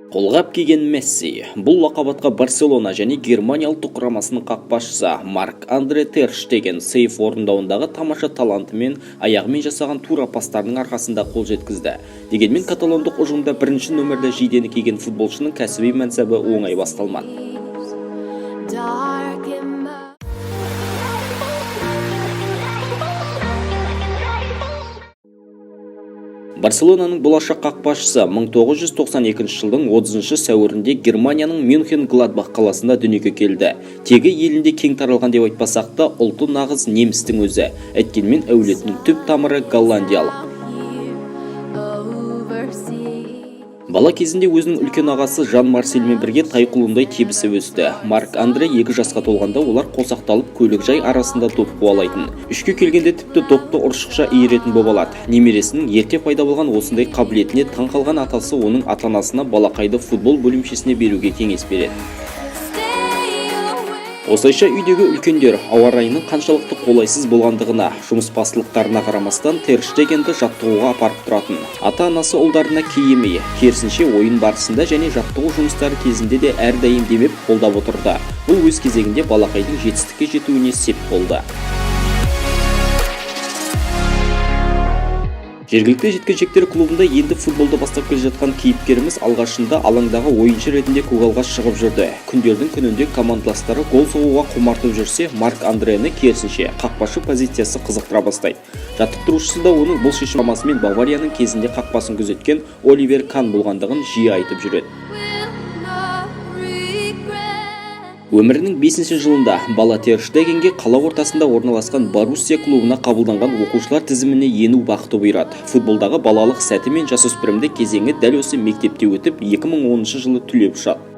Қолғап киген Месси. Бұл лақап атқа Барселона және Германия ұлттық құрамасының қақпашысы Марк-Андре Тер Штеген сейф орындауындағы тамаша талантымен аяғымен жасаған тура пастарының арқасында қол жеткізді. Дегенмен каталондық ұжымда бірінші нөмірді жейдені киген футболшының кәсіби мансабы оңай басталмады. Барселонаның болашақ қақпашысы 1992 жылдың 30 сәуірінде Германияның Мюнхен-Гладбах қаласында дүниеге келді. Тегі елінде кең таралған деп айтпасақ та, ұлты нағыз немістің өзі. Әйткенмен әулетінің түп тамыры голландиялық. Бала кезінде өзінің үлкен ағасы Жан Марсельмен бірге тайқұлындай тебісіп өсті. Марк-Андре 2 жасқа толғанда олар қосақталып көлікжай арасында доп қуалайтын. Үшке келгенде тіпті допты ұршықша иіретін бобалады. Немересінің ерте пайда болған осындай қабілетіне таң қалған атасы оның ата-анасына балақайды футбол бөлімшесіне беруге кеңес береді. Осылайша үйдегі үлкендер ауа райының қаншалықты қолайсыз болғандығына, жұмысбастылықтарына қарамастан Тер Штегенді жаттығуға апарып тұратын. Ата-анасы ұлдарына кейімей, керісінше ойын барысында және жаттығу жұмыстары кезінде де әрдайым демеп қолдап отырды. Бұл өз кезегінде балақайдың жетістікке жетуіне сеп болды. Жергілікті жеткіншектер клубында енді футболды бастап келе жатқан кейіпкеріміз алғашында алаңдағы ойыншы ретінде көгалға шығып жүрді. Күндердің күнінде командаластары гол соғуға құмартып жүрсе, Марк-Андрені керісінше қақпашы позициясы қызықтыра бастайды. Жаттықтырушысы да оның бұл шешімімен Баварияның кезінде қақпасын күзеткен Оливер Кан болғандығын жиі айтып жүреді. Өмірінің 5-ші жылында бала Тер Штегенге қала ортасында орналасқан Боруссия клубына қабылданған оқушылар тізіміне ену бақыты бұйырады. Футболдағы балалық сәті мен жасөспірімдік кезеңі дәл осы мектепте өтіп, 2010 жылы түлеп ұшады.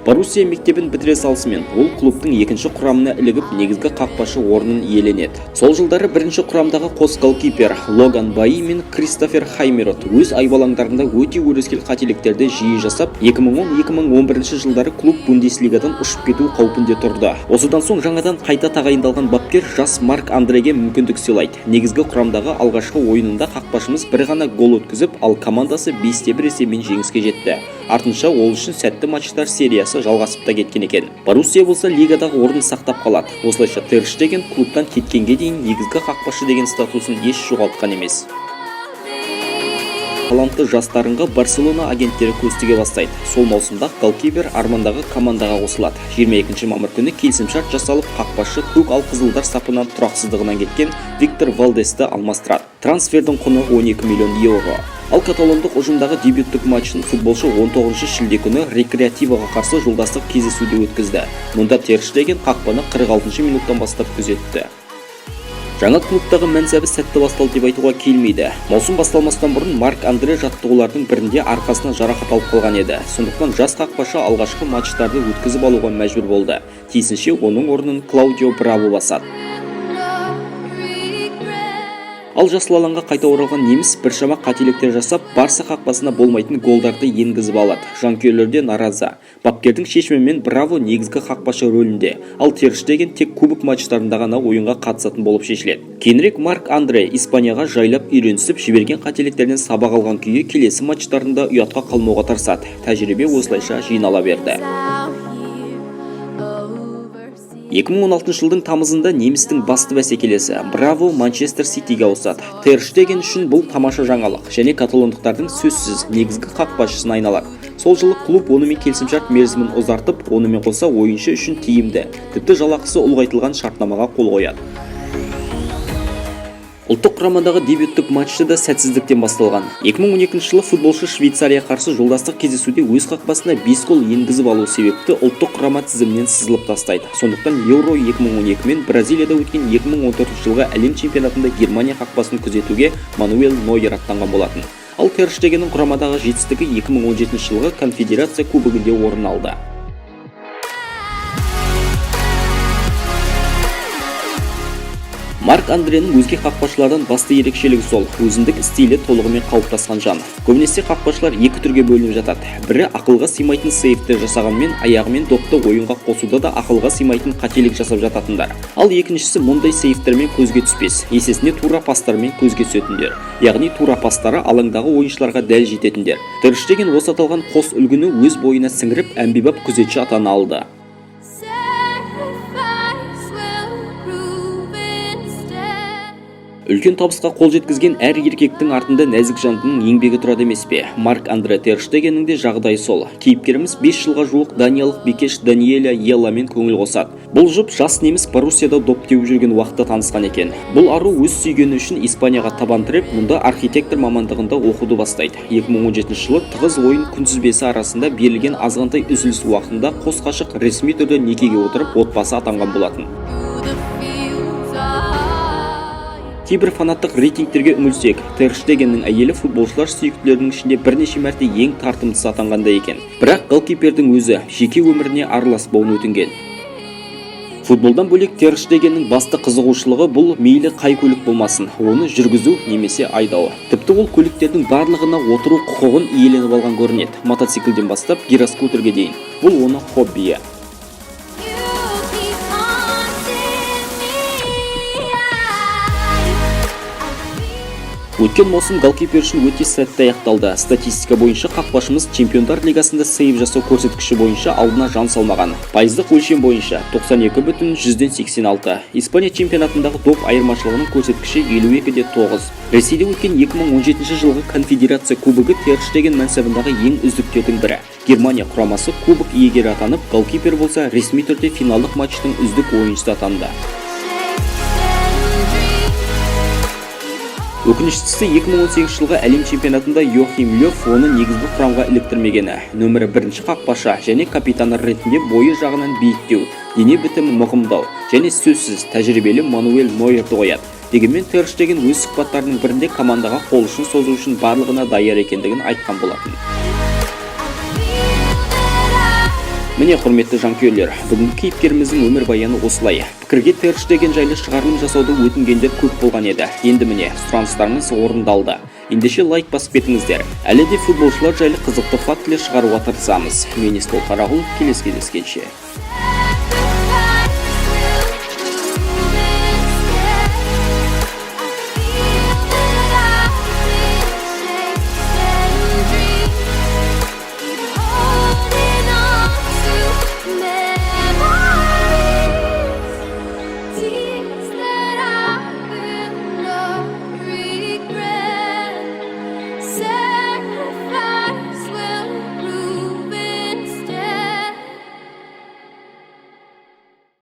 Боруссия мектебін бітіре салысымен, ол клубтың екінші құрамына ілігіп, негізгі қақпашы орнын иеленеді. Сол жылдары бірінші құрамдағы қос голкипер Логан Баи мен Кристофер Хаймерот өз айбалаңдарында өте өрескел қателіктерді жиі жасап, 2010-2011 жылдары клуб Бундеслигадан ұшып кету қаупінде тұрды. Осыдан соң жаңадан қайта тағайындалған бапкер жас Марк-Андреге мүмкіндік сыйлайды. Негізгі құрамдағы алғашқы ойынында қақпашымыз бір ғана гол өткізіп, ал командасы 5-1 есебімен жеңіске жетті. Артынша ол үшін сәтті матчтар сериясы жалғасып та кеткен екен. Боруссия болса лигадағы орнын сақтап қалады. Осылайша Тер Штеген клубтан кеткенге дейін негізгі қақпашы деген статусын еш жоғалтқан емес. Талантты жастарынға Барселона агенттері көстіге бастайды. Сол маусымда голкипер армандағы командаға қосылады. 22 мамыр күні келісімшарт жасалып, қақпашы көк алқызылдар сапынан тұрақсыздығынан кеткен Виктор Валдесті алмастырады. Трансфердің құны 12 миллион евро. Ал каталондық ұжымдағы дебюттік матчын футболшы 19 шілде күні Рекреативоға қарсы жолдастық кездесуде өткізді. Мұнда Тер Штеген қақпаны 46 минуттан бастап күзетті. Жаңа клубтағы мәнсәбі сәтті басталды деп айтуға келмейді. Маусым басталмастан бұрын Марк-Андре жаттығулардың бірінде арқасына жарақат алып қалған еді. Сондықтан жас қақпашы алғашқы матчтарды өткізіп алуға мәжбүр болды. Тиісінше оның орнын Клаудио Браво басады. Ал жасыл алаңға қайта оралған неміс біршама қателіктер жасап, Барса қақпасына болмайтын голдарды енгізіп алады. Жанкүйерлер де наразы. Бапкердің шешімімен Браво негізгі қақпашы рөлінде, ал Тер Штеген тек кубок матчтарында ғана ойынға қатысатын болып шешіледі. Кейінірек Марк-Андре Испанияға жайлап үйренісіп, жіберген қателіктерден сабақ алған күйі келесі матчтарында ұятқа қалмауға тырысады. Тәжірибе осылайша жинала берді. 2016 жылдың тамызында немістің басты бәсекелесі Браво Манчестер Ситиге ауысады. Тер Штеген үшін бұл тамаша жаңалық және каталондықтардың сөзсіз негізгі қақпашысына айналады. Сол жылы клуб онымен келісімшарт мерзімін ұзартып, онымен қоса ойыншы үшін тиімді, тіпті жалақысы ұлғайтылған шартнамаға қол қояды. Ұлттық құрамадағы дебюттік матчы да сәтсіздіктен басталған. 2012 жылы футболшы Швейцария қарсы жолдастық кездесуде өз қақпасына 5 гол енгізіп алу себепті ұлттық құрама тізімінен сызылып тастайды. Сондықтан Еуро 2012 мен Бразилияда өткен 2014 жылғы әлем чемпионатында Германия қақпасын күзетуге Мануэль Нойер аттанған болатын. Ал Тер Штегеннің құрамадағы жетістігі 2017 жылғы конфедерация кубогінде орын алды. Марк Андренің өзге қақпашылардан басты ерекшелігі сол, өзіндік стилі толығымен қалыптасқан жан. Көбінесе қақпашылар екі түрге бөлініп жатады. Бірі ақылға сыймайтын сейвті жасағанмен, аяғымен допты ойынға қосуда да ақылға сыймайтын қателік жасап жататындар. Ал екіншісі мұндай сейвтермен көзге түспес, есесіне тура пастармен көзге түсетіндер. Яғни тура пастары алаңдағы ойыншыларға дәл жететіндер. Тер Штеген осы аталған қос үлгіні өз бойына сіңіріп, әмбебап күзетші атана алды. Үлкен табысқа қол жеткізген әр еркектің артында нәзік жандының еңбегі тұрады емес пе? Марк Андре Тер Штегеннің де жағдайы сол. Кейіпкеріміз 5 жылға жуық даниялық бикеш Даниэля Йелламен көңіл қосады. Бұл жұп жас неміс Боруссияда доп теуіп жүрген уақытта танысқан екен. Бұл ару өз сүйгені үшін Испанияға табан тіреп, мұнда архитектор мамандығында оқуды бастайды. 2017 жылы тығыз ойын күнтізбесі арасында берілген азғантай үзіліс уақытында қос ғашық ресми түрде некеге отырып, отбасы атанған болатын. Кейбір фанаттық рейтингтерге үңілсек, Тер Штегеннің әйелі футболшылар сүйіктілерінің ішінде бірнеше мәрте ең тартымдысы атанғанда екен. Бірақ голкипердің өзі жеке өміріне араласпауын өтінген. Футболдан бөлек Тер Штегеннің басты қызығушылығы бұл мейлі қай көлік болмасын, оны жүргізу немесе айдауы. Тіпті ол көліктердің барлығына отыру құқығын иеленіп алған көрінеді. Мотоциклден бастап гироскутерге дейін. Бұл оны хоббиі. Өткен маусым голкипер үшін өте сәтті аяқталды. Статистика бойынша қақпашымыз Чемпиондар лигасында сейв жасау көрсеткіші бойынша алдына жан салмаған. Пайыздық өлшем бойынша 92,86. Испания чемпионатындағы доп айырмашылығының көрсеткіші 52,9. Ресейде өткен 2017 жылғы конфедерация кубогы Тер Штеген мансабындағы ең үздіктердің бірі. Германия құрамасы кубок иегері атанып, голкипер болса ресми түрде финалдық матчтың үздік ойыншысы атанды. Өкініштісі 2018 жылғы әлем чемпионатында Йохим Лёв оны негізгі құрамға іліктірмегені. Нөмірі 1-ші қақпаша және капитаны ретінде бойы жағынан биіктеу, дене бітімі мығымдау және сөзсіз тәжірибелі Мануэль Нойерді қояды. Дегенмен Тер Штеген өз сұхбаттарының бірінде командаға қол ұшын созу үшін барлығына даяр екендігін айтқан болатын. Міне, құрметті жанкүйерлер, бүгінгі кейіпкеріміздің өмірбаяны осылай. Пікірге Тер Штеген жайлы шығарылым жасауды өтінгендер көп болған еді. Енді міне, сұраныстарыңыз орындалды. Ендеше лайк басып кетіңіздер. Әлі де футболшылар жайлы қызықты фактілер шығаруға тырысамыз. Мен Есбол Қарағұл, келесі кездескенше. See